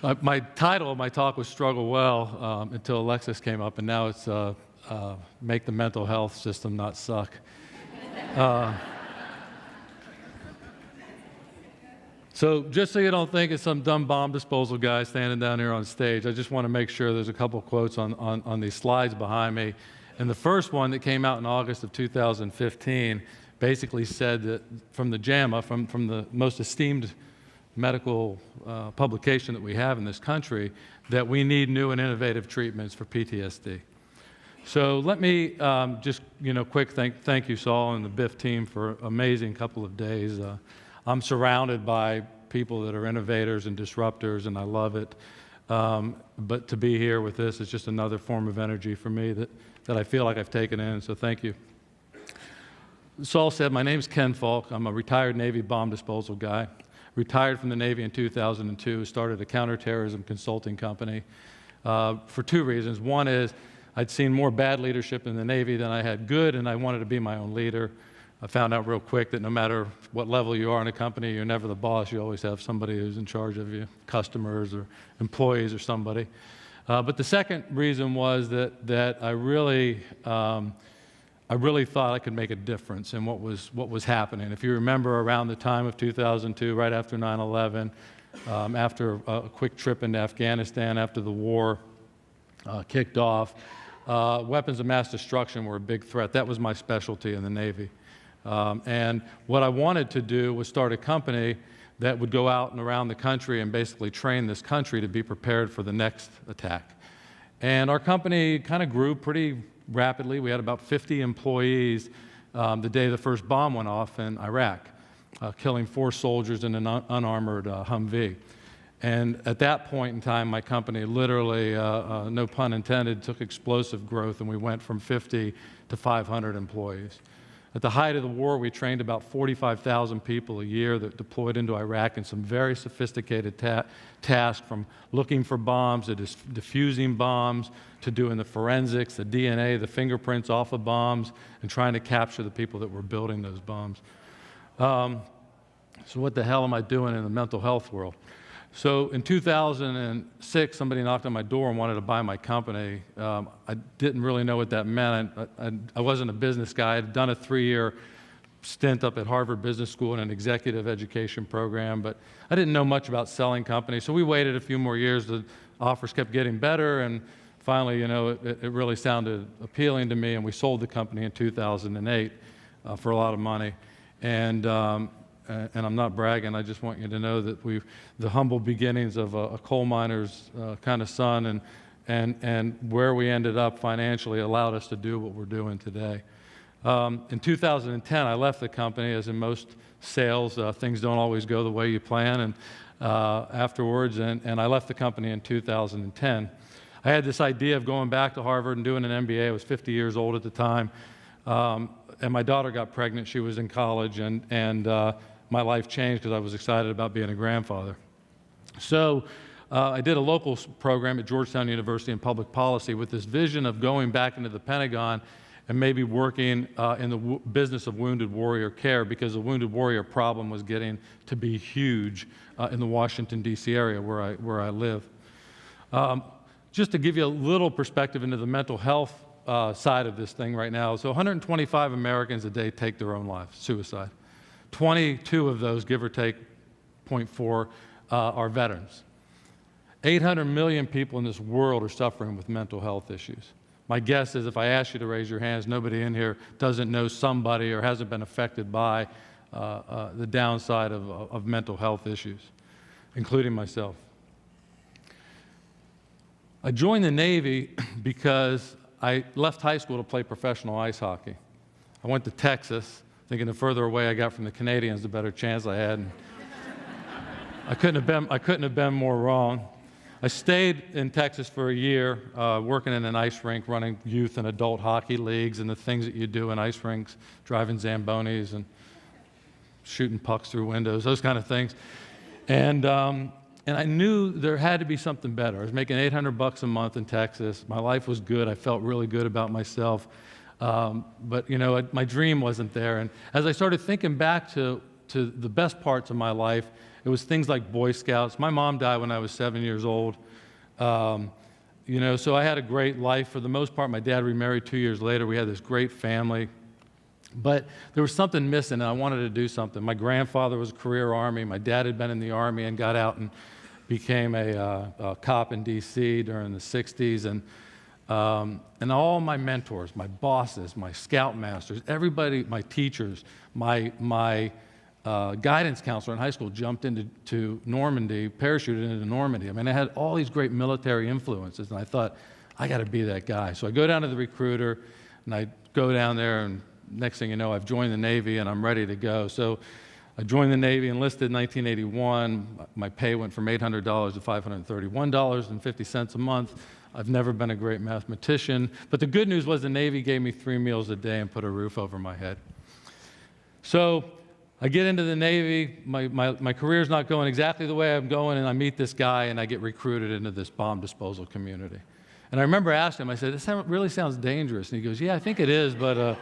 My title of my talk was Struggle Well until Alexis came up, and now it's Make the Mental Health System Not Suck. So just so you don't think it's some dumb bomb disposal guy standing down here on stage, I just want to make sure there's a couple quotes on these slides behind me. And the first one that came out in August of 2015 basically said that from the JAMA, from the most esteemed medical publication that we have in this country, that we need new and innovative treatments for PTSD. So let me just, quick thank you, Saul, and the BIF team for an amazing couple of days. I'm surrounded by people that are innovators and disruptors, and I love it. But to be here with this is just another form of energy for me that I feel like I've taken in, so thank you. Saul said, my name's Ken Falke. I'm a retired Navy bomb disposal guy. Retired from the Navy in 2002, started a counterterrorism consulting company for two reasons. One is I'd seen more bad leadership in the Navy than I had good, and I wanted to be my own leader. I found out real quick that no matter what level you are in a company, you're never the boss. You always have somebody who's in charge of you, customers or employees or somebody. But the second reason was that I really thought I could make a difference in what was happening. If you remember, around the time of 2002, right after 9/11, after a quick trip into Afghanistan, after the war kicked off, weapons of mass destruction were a big threat. That was my specialty in the Navy. And what I wanted to do was start a company that would go out and around the country and basically train this country to be prepared for the next attack. And our company kind of grew pretty rapidly. We had about 50 employees the day the first bomb went off in Iraq, killing 4 soldiers in an unarmored Humvee. And at that point in time, my company literally, no pun intended, took explosive growth, and we went from 50 to 500 employees. At the height of the war, we trained about 45,000 people a year that deployed into Iraq in some very sophisticated tasks, from looking for bombs to diffusing bombs to doing the forensics, the DNA, the fingerprints off of bombs, and trying to capture the people that were building those bombs. So what the hell am I doing in the mental health world? So in 2006, somebody knocked on my door and wanted to buy my company. I didn't really know what that meant. I wasn't a business guy. I had done a 3-year stint up at Harvard Business School in an executive education program, but I didn't know much about selling companies. So we waited a few more years. The offers kept getting better, and finally, it really sounded appealing to me, and we sold the company in 2008 for a lot of money. And I'm not bragging, I just want you to know that the humble beginnings of a coal miner's kind of son and where we ended up financially allowed us to do what we're doing today. In 2010, I left the company. As in most sales, things don't always go the way you plan, and afterwards, and I left the company in 2010. I had this idea of going back to Harvard and doing an MBA. I was 50 years old at the time, and my daughter got pregnant. She was in college, and my life changed because I was excited about being a grandfather. So I did a local program at Georgetown University in public policy with this vision of going back into the Pentagon and maybe working in the business of wounded warrior care, because the wounded warrior problem was getting to be huge in the Washington, D.C. area where I live. Just to give you a little perspective into the mental health side of this thing right now, so 125 Americans a day take their own lives, suicide. 22 of those, give or take 0.4, are veterans. 800 million people in this world are suffering with mental health issues. My guess is if I ask you to raise your hands, nobody in here doesn't know somebody or hasn't been affected by the downside of mental health issues, including myself. I joined the Navy because I left high school to play professional ice hockey. I went to Texas, thinking the further away I got from the Canadians, the better chance I had. And I couldn't have been more wrong. I stayed in Texas for a year, working in an ice rink, running youth and adult hockey leagues and the things that you do in ice rinks, driving Zambonis and shooting pucks through windows, those kind of things. And I knew there had to be something better. I was making $800 a month in Texas. My life was good. I felt really good about myself. But my dream wasn't there. And as I started thinking back to the best parts of my life, It was things like Boy Scouts. My mom died when I was 7 years old. So I had a great life for the most part. My dad remarried 2 years later. We had this great family. But there was something missing, and I wanted to do something. My grandfather was a career Army. My dad had been in the Army and got out and became a cop in D.C. during the 60s. And all my mentors, my bosses, my scoutmasters, everybody, my teachers, my guidance counselor in high school jumped into Normandy, parachuted into Normandy. I mean, I had all these great military influences, and I thought, I got to be that guy. So I go down to the recruiter, and I go down there, and next thing you know, I've joined the Navy, and I'm ready to go. So I joined the Navy, enlisted in 1981. My pay went from $800 to $531.50 a month. I've never been a great mathematician. But the good news was the Navy gave me 3 meals a day and put a roof over my head. So I get into the Navy. My career's not going exactly the way I'm going, and I meet this guy, and I get recruited into this bomb disposal community. And I remember asking him, I said, this really sounds dangerous. And he goes, yeah, I think it is, but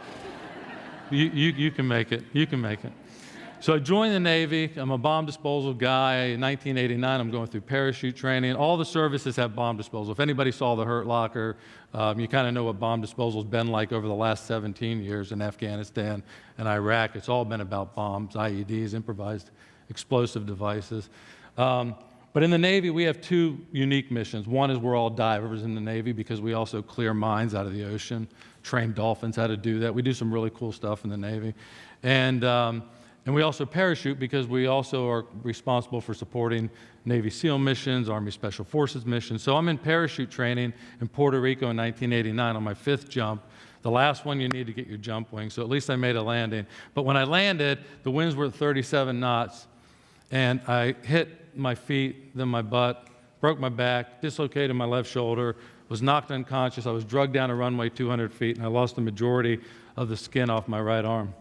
you can make it. You can make it. So I joined the Navy. I'm a bomb disposal guy. In 1989, I'm going through parachute training. All the services have bomb disposal. If anybody saw the Hurt Locker, you kind of know what bomb disposal's been like over the last 17 years in Afghanistan and Iraq. It's all been about bombs, IEDs, improvised explosive devices. But in the Navy, we have 2 unique missions. One is we're all divers in the Navy because we also clear mines out of the ocean, train dolphins how to do that. We do some really cool stuff in the Navy. And we also parachute because we also are responsible for supporting Navy SEAL missions, Army Special Forces missions. So I'm in parachute training in Puerto Rico in 1989 on my 5th jump. The last one you need to get your jump wing, so at least I made a landing. But when I landed, the winds were at 37 knots, and I hit my feet, then my butt, broke my back, dislocated my left shoulder, was knocked unconscious. I was drugged down a runway 200 feet, and I lost the majority of the skin off my right arm.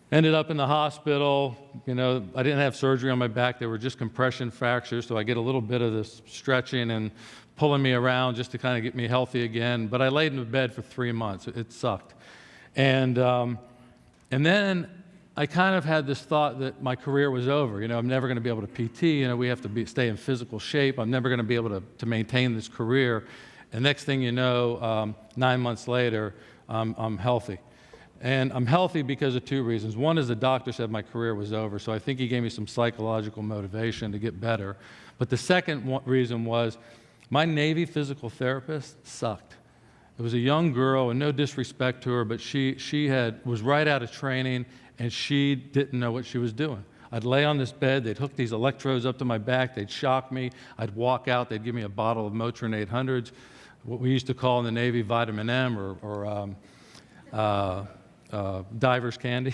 Ended up in the hospital. I didn't have surgery on my back. They were just compression fractures, so I get a little bit of this stretching and pulling me around just to kind of get me healthy again. But I laid in the bed for 3 months. It sucked. And then I kind of had this thought that my career was over. I'm never going to be able to PT. We have to stay in physical shape. I'm never going to be able to maintain this career. And next thing you know, 9 months later, I'm healthy. And I'm healthy because of 2 reasons. One is the doctor said my career was over, so I think he gave me some psychological motivation to get better. But the second reason was my Navy physical therapist sucked. It was a young girl, and no disrespect to her, but she was right out of training, and she didn't know what she was doing. I'd lay on this bed, they'd hook these electrodes up to my back, they'd shock me, I'd walk out, they'd give me a bottle of Motrin 800s, what we used to call in the Navy vitamin M or diver's candy.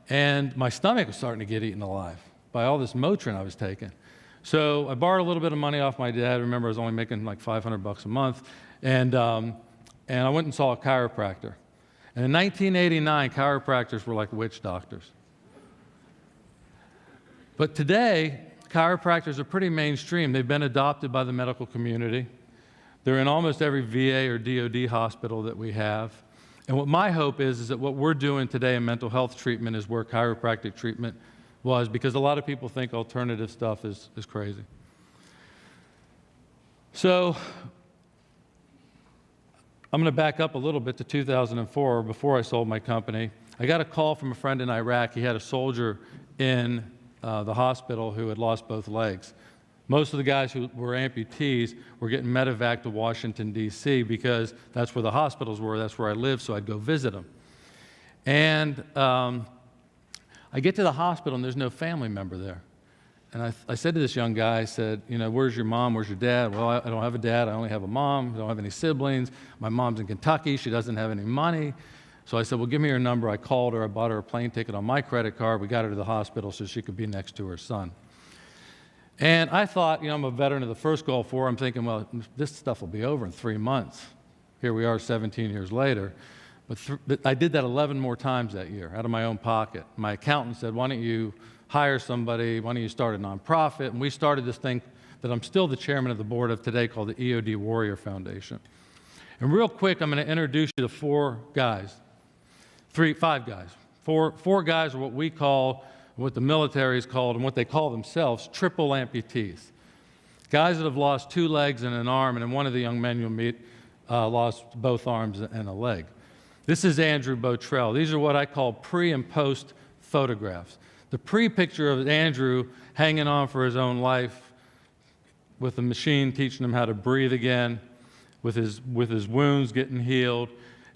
And my stomach was starting to get eaten alive by all this Motrin I was taking. So I borrowed a little bit of money off my dad. Remember, I was only making like $500 a month. And I went and saw a chiropractor. And in 1989, chiropractors were like witch doctors. But today, chiropractors are pretty mainstream. They've been adopted by the medical community. They're in almost every VA or DOD hospital that we have. And what my hope is that what we're doing today in mental health treatment is where chiropractic treatment was, because a lot of people think alternative stuff is crazy. So I'm going to back up a little bit to 2004, before I sold my company. I got a call from a friend in Iraq. He had a soldier in the hospital who had lost both legs. Most of the guys who were amputees were getting medevac to Washington, D.C., because that's where the hospitals were, that's where I lived, so I'd go visit them. And I get to the hospital, and there's no family member there. And I said to this young guy, I said, where's your mom, where's your dad? Well, I don't have a dad, I only have a mom, I don't have any siblings. My mom's in Kentucky, she doesn't have any money. So I said, well, give me your number. I called her, I bought her a plane ticket on my credit card, we got her to the hospital so she could be next to her son. And I thought, I'm a veteran of the first Gulf War. I'm thinking, well, this stuff will be over in 3 months. Here we are 17 years later. But I did that 11 more times that year out of my own pocket. My accountant said, why don't you hire somebody? Why don't you start a nonprofit? And we started this thing that I'm still the chairman of the board of today called the EOD Warrior Foundation. And real quick, I'm going to introduce you to 5 guys. Four guys are what we call what the military is called, and what they call themselves, triple amputees. Guys that have lost 2 legs and an arm, and then one of the young men you'll meet lost both arms and a leg. This is Andrew Bottrell. These are what I call pre and post photographs. The pre-picture of Andrew hanging on for his own life with the machine teaching him how to breathe again, with his wounds getting healed.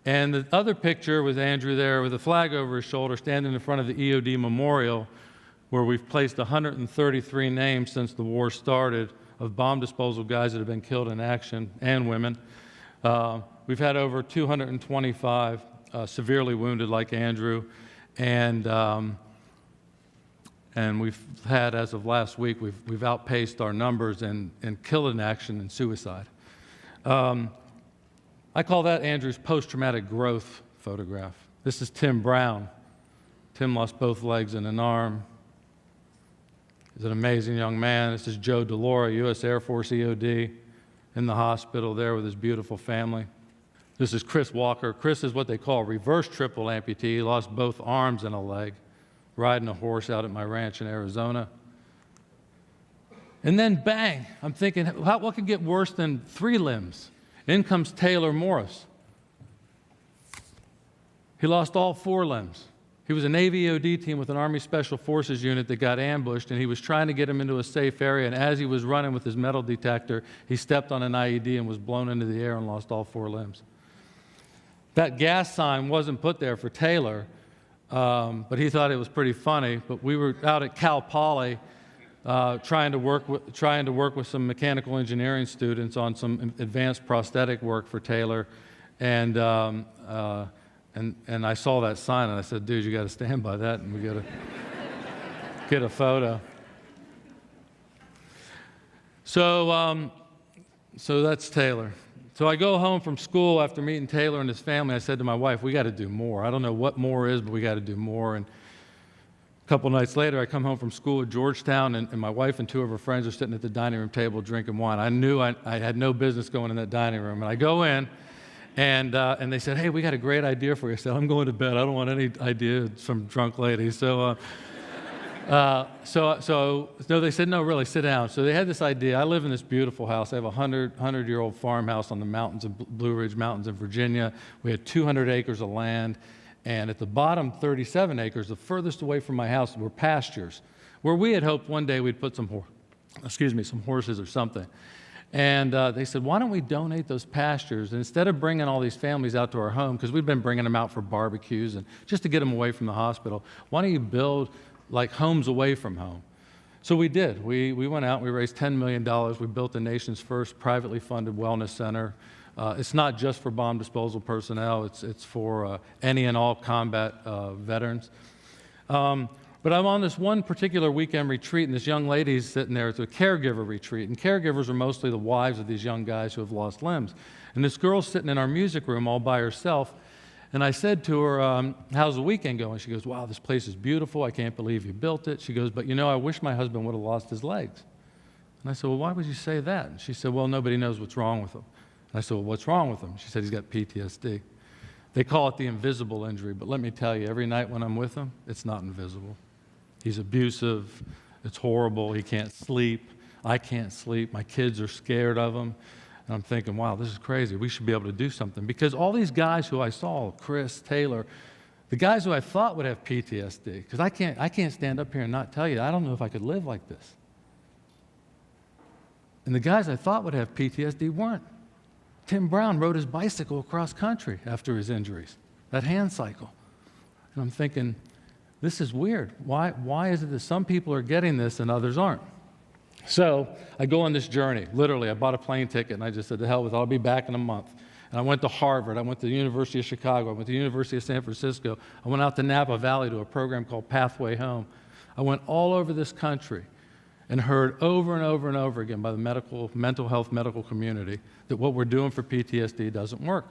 And the other picture was Andrew there with a flag over his shoulder standing in front of the EOD Memorial, where we've placed 133 names since the war started of bomb disposal guys that have been killed in action, and women. We've had over 225 severely wounded like Andrew, and we've had, as of last week, we've outpaced our numbers in killed in action and suicide. I call that Andrew's post-traumatic growth photograph. This is Tim Brown. Tim lost both legs and an arm. He's an amazing young man. This is Joe Deslauriers, U.S. Air Force EOD, in the hospital there with his beautiful family. This is Chris Walker. Chris is what they call a reverse triple amputee. He lost both arms and a leg, riding a horse out at my ranch in Arizona. And then bang, I'm thinking, what could get worse than 3 limbs? In comes Taylor Morris. He lost all 4 limbs. He was a Navy EOD team with an Army Special Forces unit that got ambushed, and he was trying to get him into a safe area, and as he was running with his metal detector, he stepped on an IED and was blown into the air and lost all 4 limbs. That gas sign wasn't put there for Taylor, but he thought it was pretty funny. But we were out at Cal Poly trying to work with some mechanical engineering students on some advanced prosthetic work for Taylor, and I saw that sign and I said, "Dude, you got to stand by that, and we got to get a photo." So that's Taylor. So I go home from school after meeting Taylor and his family. I said to my wife, "We got to do more. I don't know what more is, but we got to do more." And a couple nights later, I come home from school at Georgetown, and my wife and 2 of her friends are sitting at the dining room table drinking wine. I knew I had no business going in that dining room. And I go in, and they said, "Hey, we got a great idea for you." I said, "I'm going to bed. I don't want any ideas from drunk ladies." So they said, "No, really, sit down." So they had this idea. I live in this beautiful house. I have a 100-year-old farmhouse on the mountains of Blue Ridge Mountains in Virginia. We had 200 acres of land. And at the bottom 37 acres, the furthest away from my house, were pastures, where we had hoped one day we'd put some horses or something. And they said, "Why don't we donate those pastures? And instead of bringing all these families out to our home, because we've been bringing them out for barbecues and just to get them away from the hospital, why don't you build like homes away from home?" So we did. We went out, we raised $10 million. We built the nation's first privately funded wellness center. It's not just for bomb disposal personnel, it's for any and all combat veterans. But I'm on this one particular weekend retreat, and this young lady's sitting there. It's a caregiver retreat, and caregivers are mostly the wives of these young guys who have lost limbs. And this girl's sitting in our music room all by herself, and I said to her, "How's the weekend going?" She goes, "Wow, this place is beautiful. I can't believe you built it." She goes, "But you know, I wish my husband would have lost his legs." And I said, "Well, why would you say that?" And she said, "Well, nobody knows what's wrong with him." I said, "Well, what's wrong with him?" She said, "He's got PTSD. They call it the invisible injury, but let me tell you, every night when I'm with him, it's not invisible. He's abusive. It's horrible. He can't sleep. I can't sleep. My kids are scared of him." And I'm thinking, wow, this is crazy. We should be able to do something. Because all these guys who I saw, Chris, Taylor, the guys who I thought would have PTSD, because I can't stand up here and not tell you, I don't know if I could live like this. And the guys I thought would have PTSD weren't. Tim Brown rode his bicycle across country after his injuries, that hand cycle. And I'm thinking, this is weird. Why is it that some people are getting this and others aren't? So I go on this journey. Literally, I bought a plane ticket, and I just said, "To hell with it, I'll be back in a month." And I went to Harvard. I went to the University of Chicago. I went to the University of San Francisco. I went out to Napa Valley to a program called Pathway Home. I went all over this country and heard over and over and over again by the mental health medical community that what we're doing for PTSD doesn't work.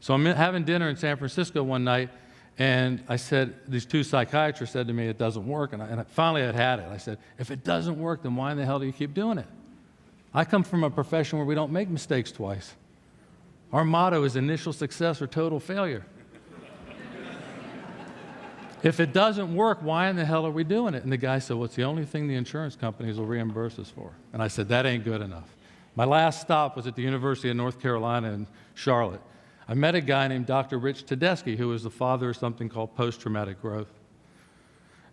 So I'm having dinner in San Francisco one night, and I said, these 2 psychiatrists said to me, "It doesn't work." And finally I'd had it. I said, "If it doesn't work, then why in the hell do you keep doing it?" I come from a profession where we don't make mistakes twice. Our motto is initial success or total failure. If it doesn't work, why in the hell are we doing it? And the guy said, well, it's the only thing the insurance companies will reimburse us for. And I said, that ain't good enough. My last stop was at the University of North Carolina in Charlotte. I met a guy named Dr. Rich Tedeschi, who was the father of something called post-traumatic growth.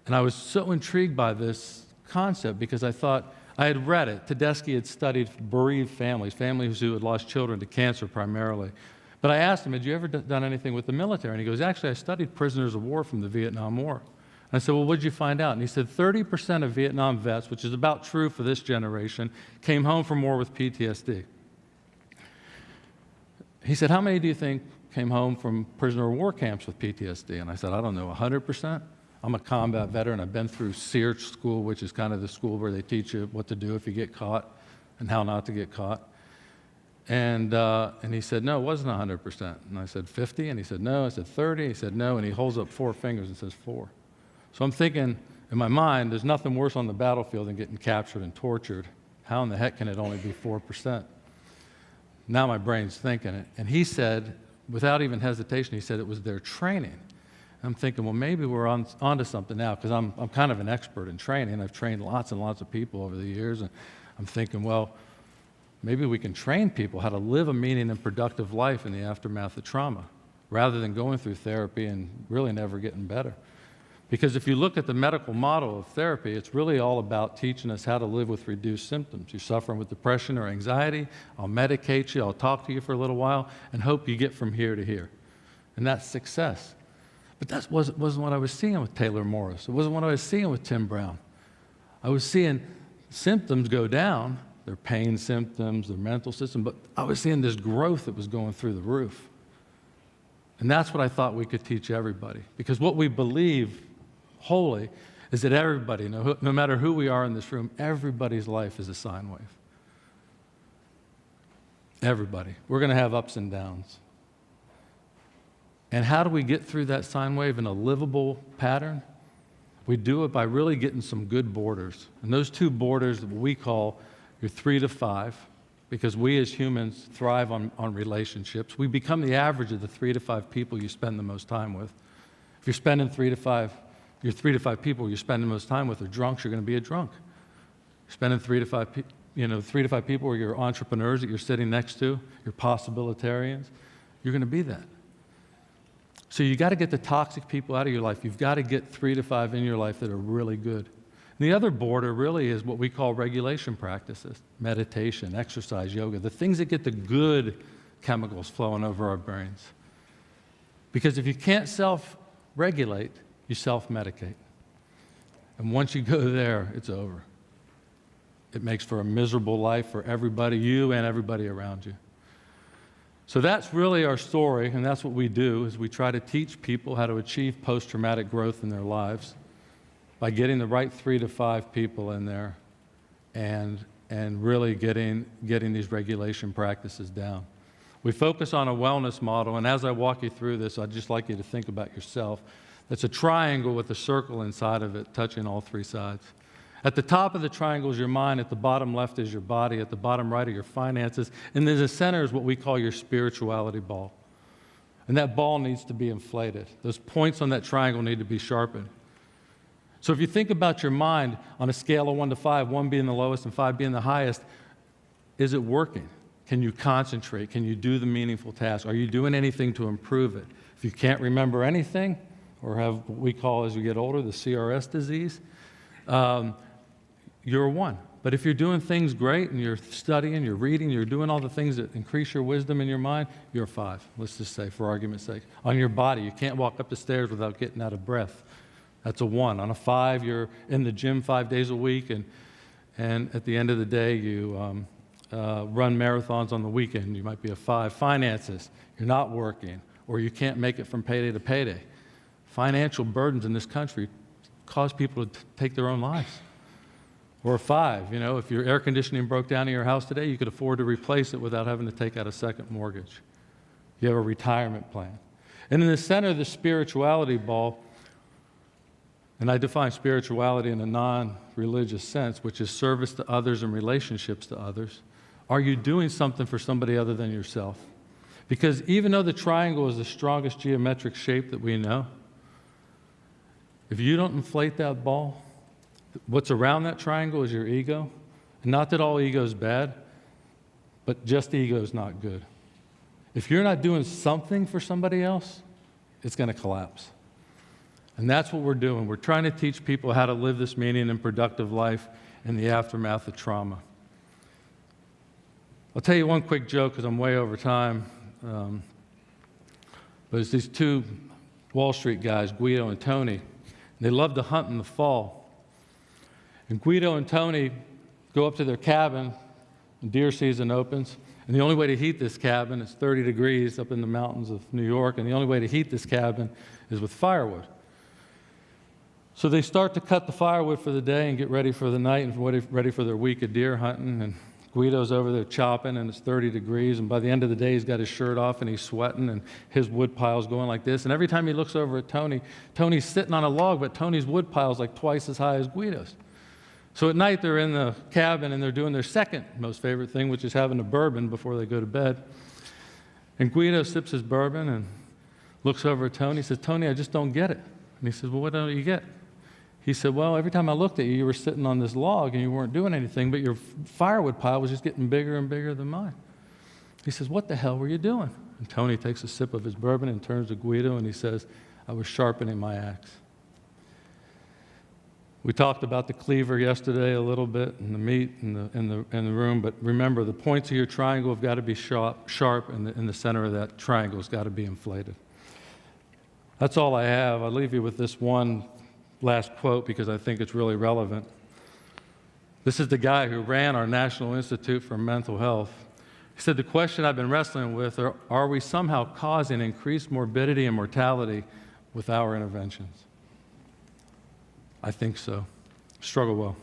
And I was so intrigued by this concept because I thought, I had read it. Tedeschi had studied bereaved families, families who had lost children to cancer primarily. But I asked him, had you ever done anything with the military? And he goes, actually, I studied prisoners of war from the Vietnam War. And I said, well, what did you find out? And he said, 30% of Vietnam vets, which is about true for this generation, came home from war with PTSD. He said, how many do you think came home from prisoner of war camps with PTSD? And I said, I don't know, 100%? I'm a combat veteran. I've been through SEARCH school, which is kind of the school where they teach you what to do if you get caught and how not to get caught. And he said, no, it wasn't 100%. And I said, 50? And he said, no. I said, 30? He said, no. And he holds up 4 fingers and says, 4. So I'm thinking, in my mind, there's nothing worse on the battlefield than getting captured and tortured. How in the heck can it only be 4%? Now my brain's thinking it. And he said, without even hesitation, he said it was their training. I'm thinking, well, maybe we're onto something now, because I'm kind of an expert in training. I've trained lots and lots of people over the years, and I'm thinking, well, maybe we can train people how to live a meaning and productive life in the aftermath of trauma, rather than going through therapy and really never getting better. Because if you look at the medical model of therapy, it's really all about teaching us how to live with reduced symptoms. You're suffering with depression or anxiety, I'll medicate you, I'll talk to you for a little while, and hope you get from here to here. And that's success. But that wasn't what I was seeing with Taylor Morris. It wasn't what I was seeing with Tim Brown. I was seeing symptoms go down, their pain symptoms, their mental system, but I was seeing this growth that was going through the roof. And that's what I thought we could teach everybody. Because what we believe wholly is that everybody, no matter who we are in this room, everybody's life is a sine wave. Everybody. We're going to have ups and downs. And how do we get through that sine wave in a livable pattern? We do it by really getting some good borders. And those 2 borders that we call your 3 to 5, because we as humans thrive on relationships. We become the average of the 3 to 5 people you spend the most time with. If you're spending 3 to 5, your 3 to 5 people you're spending the most time with are drunks, you're going to be a drunk. You're spending 3 to 5 3 to 5 people are your entrepreneurs that you're sitting next to, your possibilitarians, you're going to be that. So you got to get the toxic people out of your life. You've got to get 3 to 5 in your life that are really good. And the other border really is what we call regulation practices, meditation, exercise, yoga, the things that get the good chemicals flowing over our brains. Because if you can't self-regulate, you self-medicate. And once you go there, it's over. It makes for a miserable life for everybody, you and everybody around you. So that's really our story, and that's what we do, is we try to teach people how to achieve post-traumatic growth in their lives by getting the right 3 to 5 people in there and really getting these regulation practices down. We focus on a wellness model, and as I walk you through this, I'd just like you to think about yourself. It's a triangle with a circle inside of it, touching all 3 sides. At the top of the triangle is your mind, at the bottom left is your body, at the bottom right are your finances, and then the center is what we call your spirituality ball. And that ball needs to be inflated. Those points on that triangle need to be sharpened. So if you think about your mind on a scale of 1 to 5, 1 being the lowest and 5 being the highest, is it working? Can you concentrate? Can you do the meaningful task? Are you doing anything to improve it? If you can't remember anything, or have what we call as you get older the CRS disease, you're a 1. But if you're doing things great and you're studying, you're reading, you're doing all the things that increase your wisdom in your mind, you're a 5, let's just say, for argument's sake. On your body, you can't walk up the stairs without getting out of breath. That's a 1. On a 5, you're in the gym 5 days a week, and at the end of the day, you run marathons on the weekend. You might be a 5. Finances, you're not working, or you can't make it from payday to payday. Financial burdens in this country cause people to take their own lives. Or a 5, if your air conditioning broke down in your house today, you could afford to replace it without having to take out a second mortgage. You have a retirement plan. And in the center of the spirituality ball, and I define spirituality in a non-religious sense, which is service to others and relationships to others, are you doing something for somebody other than yourself? Because even though the triangle is the strongest geometric shape that we know, If you don't inflate that ball, what's around that triangle is your ego. And not that all ego is bad, but just ego is not good. If you're not doing something for somebody else, it's going to collapse. And that's what we're doing. We're trying to teach people how to live this meaning and productive life in the aftermath of trauma. I'll tell you one quick joke because I'm way over time. But it's these two Wall Street guys, Guido and Tony. They love to hunt in the fall. And Guido and Tony go up to their cabin when deer season opens. And the only way to heat this cabin, it's 30 degrees up in the mountains of New York, and the only way to heat this cabin is with firewood. So they start to cut the firewood for the day and get ready for the night and ready for their week of deer hunting. And Guido's over there chopping, and it's 30 degrees. And by the end of the day, he's got his shirt off, and he's sweating, and his wood pile's going like this. And every time he looks over at Tony, Tony's sitting on a log, but Tony's wood pile's like twice as high as Guido's. So at night, they're in the cabin, and they're doing their second most favorite thing, which is having a bourbon before they go to bed. And Guido sips his bourbon and looks over at Tony. He says, "Tony, I just don't get it." And he says, "Well, what don't you get?" He said, "Well, every time I looked at you, you were sitting on this log, and you weren't doing anything, but your firewood pile was just getting bigger and bigger than mine." He says, "What the hell were you doing?" And Tony takes a sip of his bourbon and turns to Guido, and he says, "I was sharpening my axe." We talked about the cleaver yesterday a little bit, and the meat in the room, but remember, the points of your triangle have got to be sharp, and in the center of that triangle has got to be inflated. That's all I have. I'll leave you with this one last quote because I think it's really relevant. This is the guy who ran our National Institute for Mental Health. He said, "The question I've been wrestling with are we somehow causing increased morbidity and mortality with our interventions?" I think so. Struggle well.